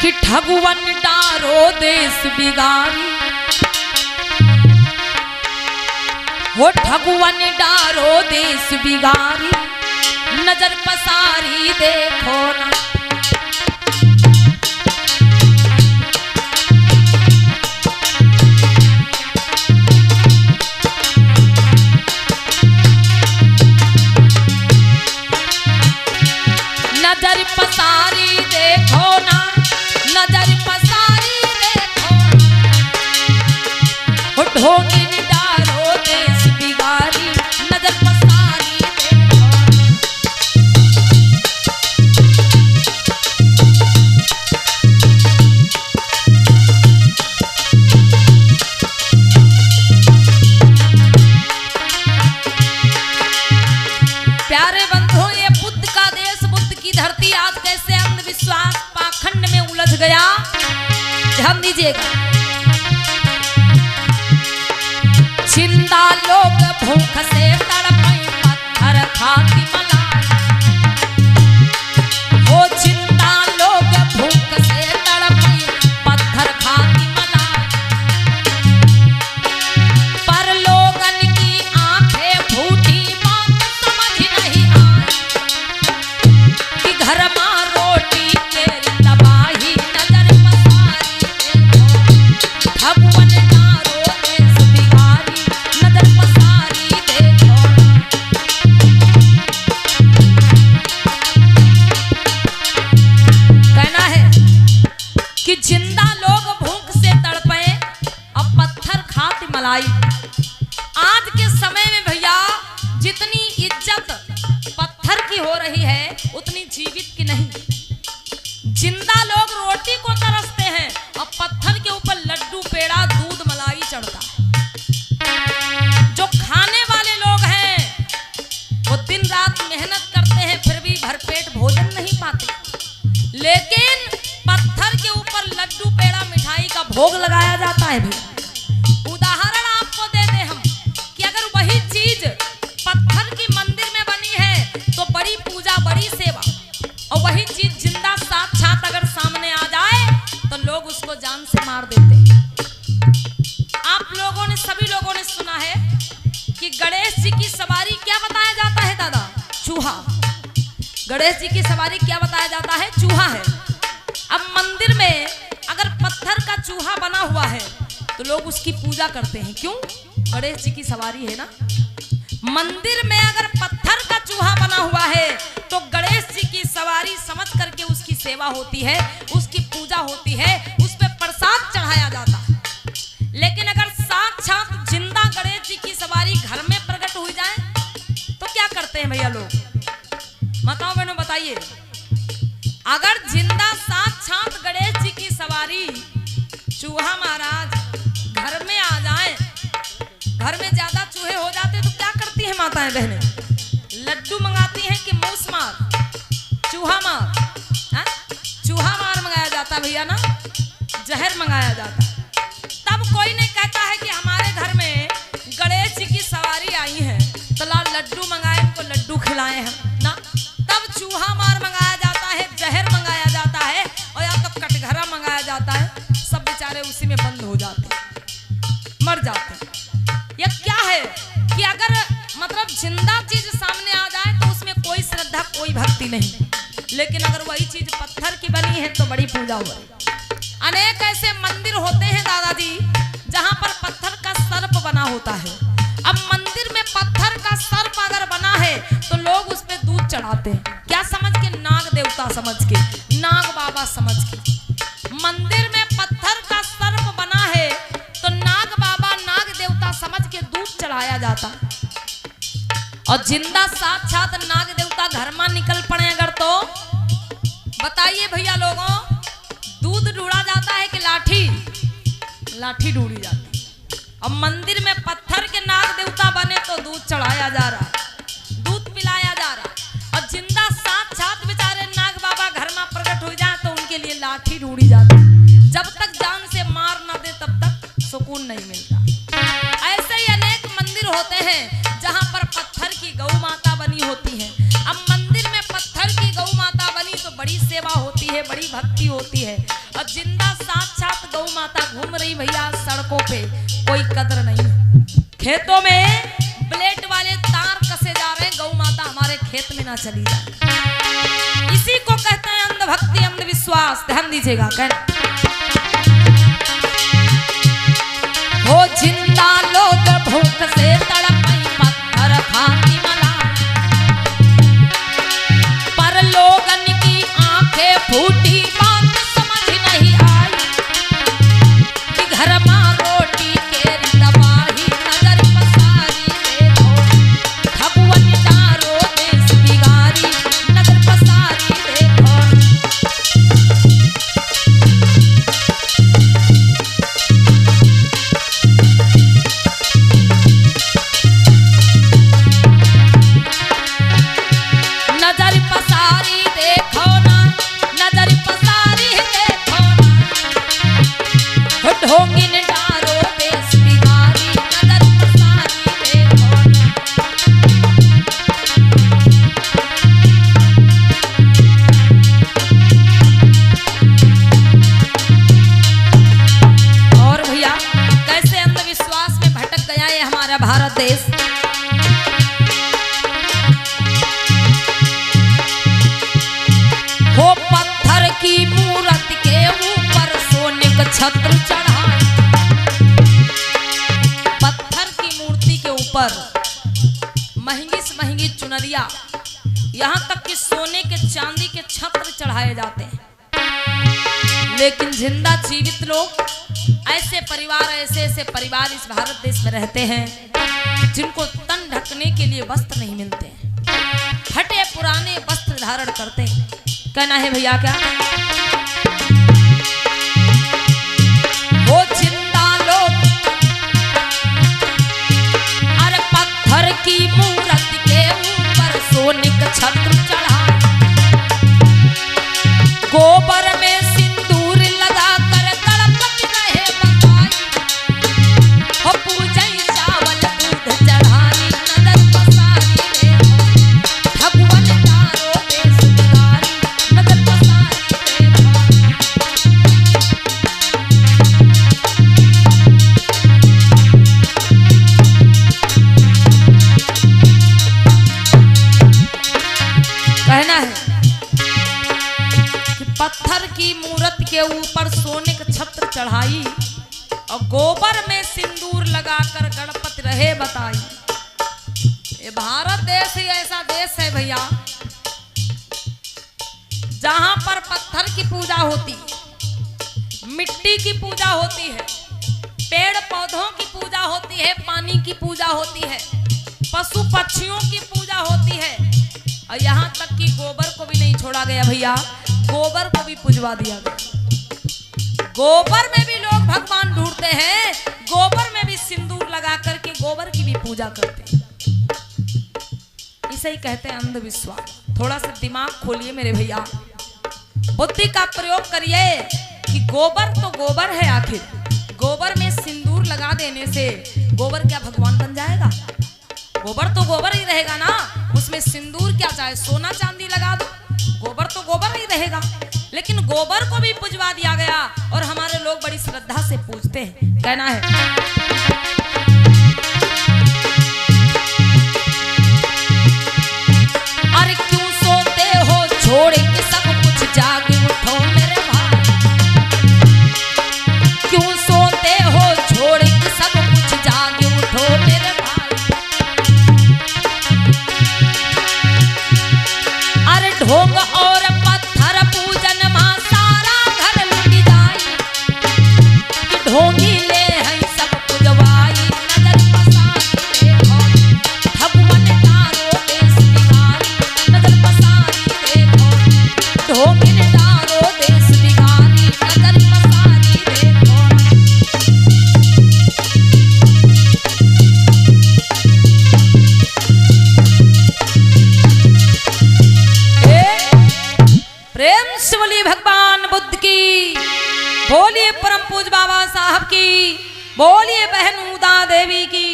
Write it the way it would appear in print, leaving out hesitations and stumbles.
कि ठगुवन डारो देश बिगारी, हो ठगुवन डारो देश बिगारी, नजर पसारी देखो ना। नजर पसारी देखो ना, नजर पसारी देखो, हो ढोंगिन डारो देश बिगारी, नजर पसारी देखो। प्यारे बंधुओं, ये बुद्ध का देश, बुद्ध की धरती आज कैसे अंधविश्वास पाखंड में उलझ गया, ध्यान दीजिएगा। जिंदा लोग भूख से तड़पे, पत्थर खाती मलाई, वो जिंदा लोग भूख से तड़पे, पत्थर खाती मलाई, पर लोगन की आंखें फूटी, बात समझ नहीं आई कि घर मां रोटी तेरी तबाही, नजर पसारी देखो, भगवन डारो देश बिगारी, नजर पसारी देखो। कहना है कि जिंदा लोग भूख से तड़पे, अब पत्थर खाती मलाई। आज के समय में भैया जितनी इज्जत पत्थर की हो रही है उतनी जीवित की नहीं। जिंदा लोग रोटी को तरसते हैं, अब पत्थर के ऊपर लड्डू पेड़ा दूध मलाई चढ़ता है। जो खाने वाले लोग हैं वो दिन रात मेहनत करते हैं, फिर भी भरपेट भोजन नहीं पाते, लेकिन पत्थर के ऊपर लड्डू पेड़ा मिठाई का भोग लगाया जाता है भैया। उदाहरण आपको दे दे हम कि अगर वही चीज पत्थर की मंदिर में बनी है तो बड़ी पूजा, बड़ी सेवा, और वही चीज जिंदा साक्षात अगर सामने आ जाए तो लोग उसको जान से मार देते हैं। आप लोगों ने, सभी लोगों ने सुना है कि गणेश जी की सवारी क्या बताया जाता है दादा? चूहा। गणेश जी की सवारी क्या बताया जाता है? चूहा है। अब मंदिर में अगर पत्थर का चूहा बना हुआ है तो लोग उसकी पूजा करते हैं, क्यों? गणेश जी की सवारी है ना। मंदिर में अगर पत्थर का चूहा बना हुआ है तो गणेश जी की सवारी समझ करके उसकी सेवा होती है, उसकी पूजा होती है, उस पे प्रसाद चढ़ाया जाता है। लेकिन अगर साक्षात जिंदा गणेश जी की सवारी घर में प्रकट हो जाए तो क्या करते हैं भैया लोग? माताओं बहनों बताइए। अगर जिंदा साक्षात गणेश जी की सवारी चूहा महाराज घर में आ जाए, घर में ज्यादा चूहे हो जाते तो क्या करती है माताएं बहनें? लड्डू मंगाती हैं कि मूस मार, चूहा मार, चूहा मार मंगाया जाता भैया ना, जहर मंगाया जाता। तब कोई नहीं कहता है कि हमारे घर में गणेश जी की सवारी आई है तो ला लड्डू मंगाए, उनको लड्डू खिलाए हम ना। तब चूहा मार मंगाया जाता है, जहर मंगाया जाता है, और या तो कटघरा मंगाया जाता है। सब बेचारे उसी में बंद हो जाते, मर जाते। यह क्या है कि अगर मतलब जिंदा चीज सामने आ जाए तो उसमें कोई श्रद्धा, कोई भक्ति नहीं, लेकिन अगर वही चीज पत्थर की बनी है तो बड़ी पूजा हो रही। अनेक ऐसे मंदिर होते हैं दादाजी जहां पर पत्थर का सर्प बना होता है। अब मंदिर में पत्थर का सर्प अगर बना है तो लोग उस पे दूध चढ़ाते हैं, क्या समझ के? नाग देवता समझ के, नाग बाबा समझ के। मंदिर में पत्थर का सर्प बना है तो नाग बाबा, नाग देवता समझ के दूध चढ़ाया जाता। और जिंदा साक्षात नाग देवता घर में निकल पड़े अगर तो बताइए भैया लोगों, दूध ढूंढा जाता है कि लाठी? लाठी ढूंढी जाती। अब मंदिर में पत्थर के नाग देवता बने तो दूध चढ़ाया जा रहा है, दूध पिलाया जा रहा है। और जिंदा साक्षात बेचारे नाग बाबा घर में प्रकट हो जाए तो उनके लिए लाठी ढूंढी जाती। जब तक जान से मार ना दे तब तक सुकून नहीं मिलता। ऐसे ही अनेक मंदिर होते हैं जहां पर पत्थर की गौ माता बनी होती है। अब मंदिर में पत्थर की गौ माता बनी तो बड़ी सेवा होती है, बड़ी भक्ति होती है। और जिंदा साक्षात गौ माता घूम रही भैया सड़कों पे, कोई कदर नहीं है। खेतों में ब्लेड वाले तार कसे जा रहे हैं, गौ माता हमारे खेत में ना चली जाए। इसी को कहते हैं अंधभक्ति, अंधविश्वास। ध्यान दीजिएगा। हो जिंदा लोग भूख से तड़पई पत्थर खाती मलाई, पर लोगन की आंखें फूटी बात समझ नहीं आई, कि घर मां रोटी के दबाही नजर पसारी देखो, भगवन डारो देश बिगारी नजर पसारी देखो। नजर पसारी देखो ना, नजर पसारी देखो ना, ढोंगिन डारो देश बिगारी नजर पसारी देखो ना। और भैया कैसे अंधविश्वास में भटक गया ये हमारा भारत देश। हो पत्थर की मूरत के ऊपर सोने का छत्र चढ़ाए, पत्थर की मूर्ति के ऊपर महंगी से महंगी चुनरिया, यहाँ तक कि सोने के चांदी के छत्र चढ़ाए जाते हैं। लेकिन जिंदा जीवित लोग, ऐसे परिवार, ऐसे परिवार इस भारत देश में रहते हैं जिनको तन ढकने के लिए वस्त्र नहीं मिलते, फटे पुराने वस्त्र धारण करते हैं। कहना है भैया क्या? वो जिंदा लोग अरे पत्थर की मूरत के ऊपर सोने का छत्र चढ़ाए, गोबर में सिंदूर लगा कर गणपति रहे बताई, हो पूजई चावल दूध चढ़ाई नजर पसारी देखो, भगवन डारो देश बिगारी नजर पसारी देखो। कहना है कि पत्थर की मूरत के ऊपर सोने का छत्र चढ़ाई और गोबर में सिंदूर लगाकर गणपति रहे बताई। ये भारत देश ही ऐसा देश है भैया जहां पर पत्थर की पूजा होती है, मिट्टी की पूजा होती है, पेड़ पौधों की पूजा होती है, पानी की पूजा होती है, पशु पक्षियों की पूजा होती है, और यहाँ तक कि गोबर को भी नहीं छोड़ा गया भैया, गोबर को भी पुजवा दिया गया। गोबर में भी लोग भगवान ढूंढते हैं, गोबर में भी सिंदूर लगा करके गोबर की भी पूजा करते हैं। इसे ही कहते हैं अंधविश्वास। थोड़ा सा दिमाग खोलिए मेरे भैया, बुद्धि का प्रयोग करिए कि गोबर तो गोबर है, आखिर गोबर में सिंदूर लगा देने से गोबर क्या भगवान बन जाएगा? गोबर तो गोबर ही रहेगा ना, उसमें सिंदूर क्या, चाहे सोना चांदी लगा दो, गोबर तो गोबर ही रहेगा। लेकिन गोबर को भी पुजवा दिया गया और हमारे लोग बड़ी श्रद्धा से पूजते हैं। कहना है अरे क्यों सोते हो छोड़ के सब कुछ जाग उठो मेरे भाई, क्यों सोते हो छोड़ के सब कुछ जाग उठो मेरे भाई, अरे ढोंग और पत्थर पूजन मां सारा घर लुट जाई, कि ढोंगी ले है सब पुजवाई नजर पसारी देखो, भगवन डारो देश बिगारी नजर पसारी देखो, ढोंगी डारो देश बिगारी नजर पसारी देखो। प्रेम से बोलिए भगवान बुद्ध की, बोलिए परम पूज बाबा साहब की, बोलिए बहन उदा देवी की।